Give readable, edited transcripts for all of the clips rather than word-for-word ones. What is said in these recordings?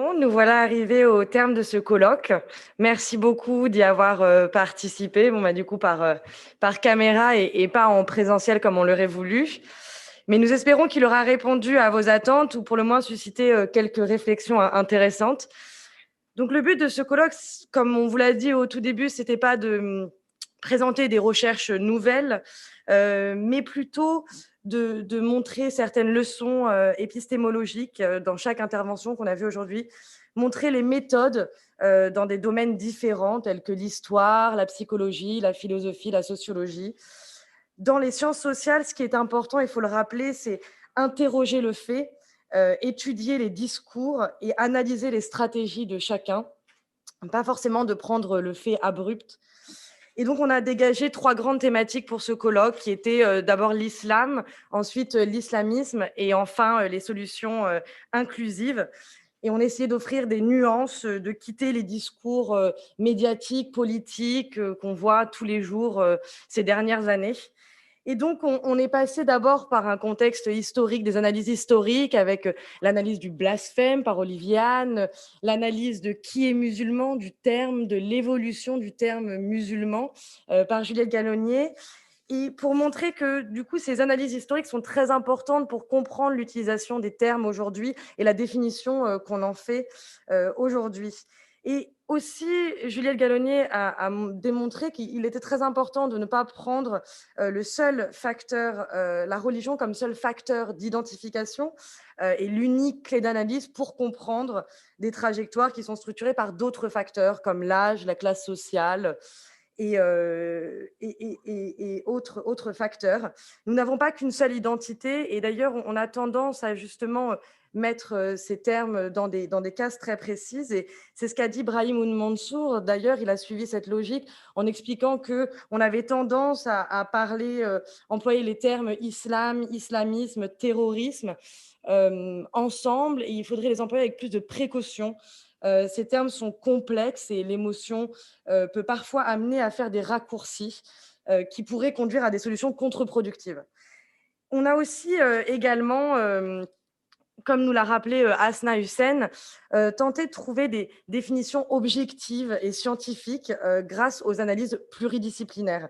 Bon, nous voilà arrivés au terme de ce colloque. Merci beaucoup d'y avoir participé. Bon, bah, du coup, par caméra et pas en présentiel comme on l'aurait voulu. Mais nous espérons qu'il aura répondu à vos attentes ou pour le moins suscité quelques réflexions intéressantes. Donc, le but de ce colloque, comme on vous l'a dit au tout début, c'était pas de présenter des recherches nouvelles, mais plutôt de montrer certaines leçons épistémologiques dans chaque intervention qu'on a vue aujourd'hui, montrer les méthodes dans des domaines différents tels que l'histoire, la psychologie, la philosophie, la sociologie. Dans les sciences sociales, ce qui est important, il faut le rappeler, c'est interroger le fait, étudier les discours et analyser les stratégies de chacun, pas forcément de prendre le fait abrupt. Et donc, on a dégagé 3 grandes thématiques pour ce colloque qui étaient d'abord l'islam, ensuite l'islamisme et enfin les solutions inclusives. Et on essayait d'offrir des nuances, de quitter les discours médiatiques, politiques qu'on voit tous les jours ces dernières années. Et donc, on est passé d'abord par un contexte historique, des analyses historiques, avec l'analyse du blasphème par Oliviane, l'analyse de qui est musulman, du terme, de l'évolution du terme musulman par Juliette Gallonnier. Et pour montrer que, du coup, ces analyses historiques sont très importantes pour comprendre l'utilisation des termes aujourd'hui et la définition qu'on en fait aujourd'hui. Et aussi, Juliette Gallonnier a démontré qu'il était très important de ne pas prendre le seul facteur, la religion comme seul facteur d'identification et l'unique clé d'analyse pour comprendre des trajectoires qui sont structurées par d'autres facteurs comme l'âge, la classe sociale, et autres facteurs. Nous n'avons pas qu'une seule identité et d'ailleurs, on a tendance à justement mettre ces termes dans des cases très précises et c'est ce qu'a dit Brahim Mansour. D'ailleurs, il a suivi cette logique en expliquant qu'on avait tendance à parler, employer les termes islam, islamisme, terrorisme ensemble et il faudrait les employer avec plus de précaution. Ces termes sont complexes et l'émotion peut parfois amener à faire des raccourcis qui pourraient conduire à des solutions contre-productives. On a aussi également, comme nous l'a rappelé Asna Hussein, tenté de trouver des définitions objectives et scientifiques grâce aux analyses pluridisciplinaires.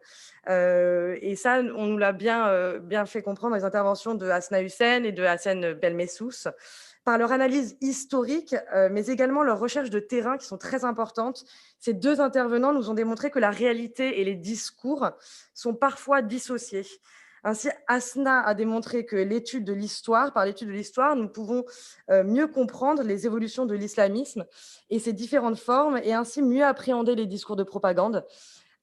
Et ça, on nous l'a bien fait comprendre dans les interventions de Asna Hussein et de Hassan Belmessous par leur analyse historique, mais également leurs recherches de terrain qui sont très importantes. Ces 2 intervenants nous ont démontré que la réalité et les discours sont parfois dissociés. Ainsi, Asna a démontré que par l'étude de l'histoire, nous pouvons mieux comprendre les évolutions de l'islamisme et ses différentes formes et ainsi mieux appréhender les discours de propagande.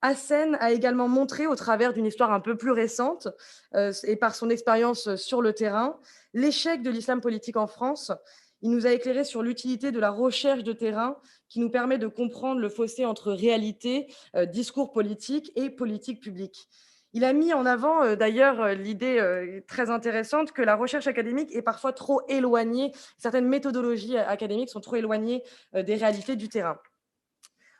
Hassen a également montré, au travers d'une histoire un peu plus récente et par son expérience sur le terrain, l'échec de l'islam politique en France. Il nous a éclairé sur l'utilité de la recherche de terrain qui nous permet de comprendre le fossé entre réalité, discours politique et politique publique. Il a mis en avant d'ailleurs l'idée très intéressante que la recherche académique est parfois trop éloignée, certaines méthodologies académiques sont trop éloignées des réalités du terrain.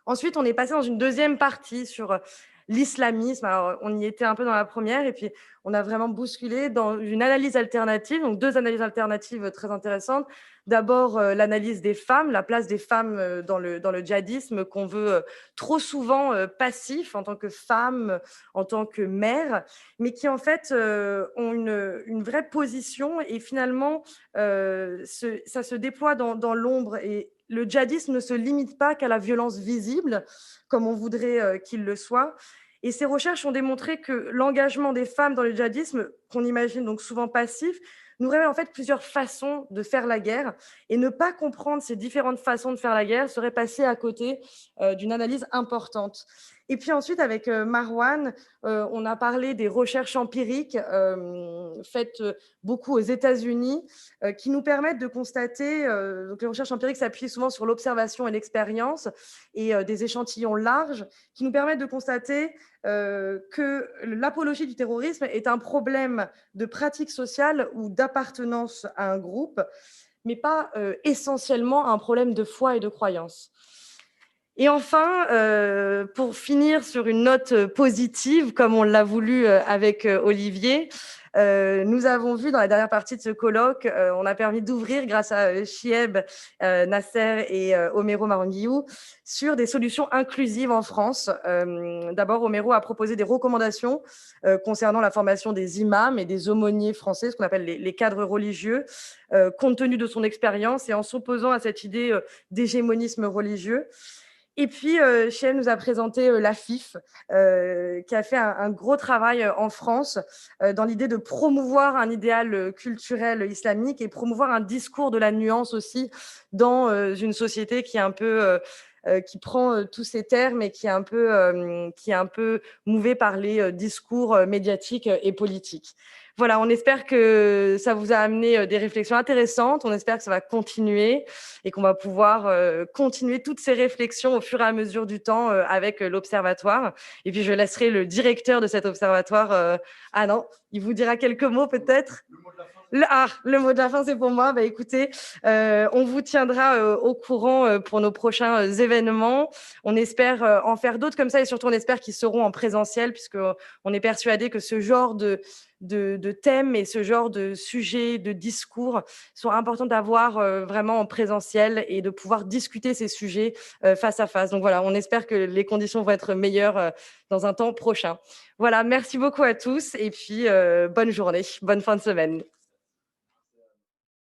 Ensuite, on est passé dans une deuxième partie sur l'islamisme. Alors, on y était un peu dans la première et puis on a vraiment bousculé dans une analyse alternative, donc 2 analyses alternatives très intéressantes. D'abord, l'analyse des femmes, la place des femmes dans le djihadisme qu'on veut trop souvent passif en tant que femme, en tant que mère, mais qui en fait ont une vraie position et finalement, ça se déploie dans l'ombre et le djihadisme ne se limite pas qu'à la violence visible, comme on voudrait qu'il le soit. Et ces recherches ont démontré que l'engagement des femmes dans le djihadisme, qu'on imagine donc souvent passif, nous révèle en fait plusieurs façons de faire la guerre. Et ne pas comprendre ces différentes façons de faire la guerre serait passer à côté d'une analyse importante. Et puis ensuite, avec Marwan, on a parlé des recherches empiriques faites beaucoup aux États-Unis qui nous permettent de constater, donc les recherches empiriques s'appuient souvent sur l'observation et l'expérience et des échantillons larges qui nous permettent de constater que l'apologie du terrorisme est un problème de pratique sociale ou d'appartenance à un groupe, mais pas essentiellement un problème de foi et de croyance. Et enfin, pour finir sur une note positive, comme on l'a voulu avec Olivier, Nous avons vu dans la dernière partie de ce colloque, on a permis d'ouvrir grâce à Chieb, Nasser et Omero Maranguiou sur des solutions inclusives en France. D'abord, Omero a proposé des recommandations concernant la formation des imams et des aumôniers français, ce qu'on appelle les cadres religieux, compte tenu de son expérience et en s'opposant à cette idée d'hégémonisme religieux. Et puis, Chiem nous a présenté la FIF, qui a fait un gros travail en France dans l'idée de promouvoir un idéal culturel islamique et promouvoir un discours de la nuance aussi dans une société qui est un peu qui prend tous ces termes et qui est un peu mouvée par les discours médiatiques et politiques. Voilà, on espère que ça vous a amené des réflexions intéressantes. On espère que ça va continuer et qu'on va pouvoir continuer toutes ces réflexions au fur et à mesure du temps avec l'Observatoire. Et puis, je laisserai le directeur de cet observatoire, ah non, il vous dira quelques mots peut-être. Le mot de la fin, c'est pour moi. Bah, écoutez, on vous tiendra au courant pour nos prochains événements. On espère en faire d'autres comme ça et surtout, on espère qu'ils seront en présentiel puisqu'on est persuadé que ce genre de thèmes et ce genre de sujets, de discours sont importants d'avoir vraiment en présentiel et de pouvoir discuter ces sujets face à face. Donc voilà, on espère que les conditions vont être meilleures dans un temps prochain. Voilà, merci beaucoup à tous et puis bonne journée, bonne fin de semaine.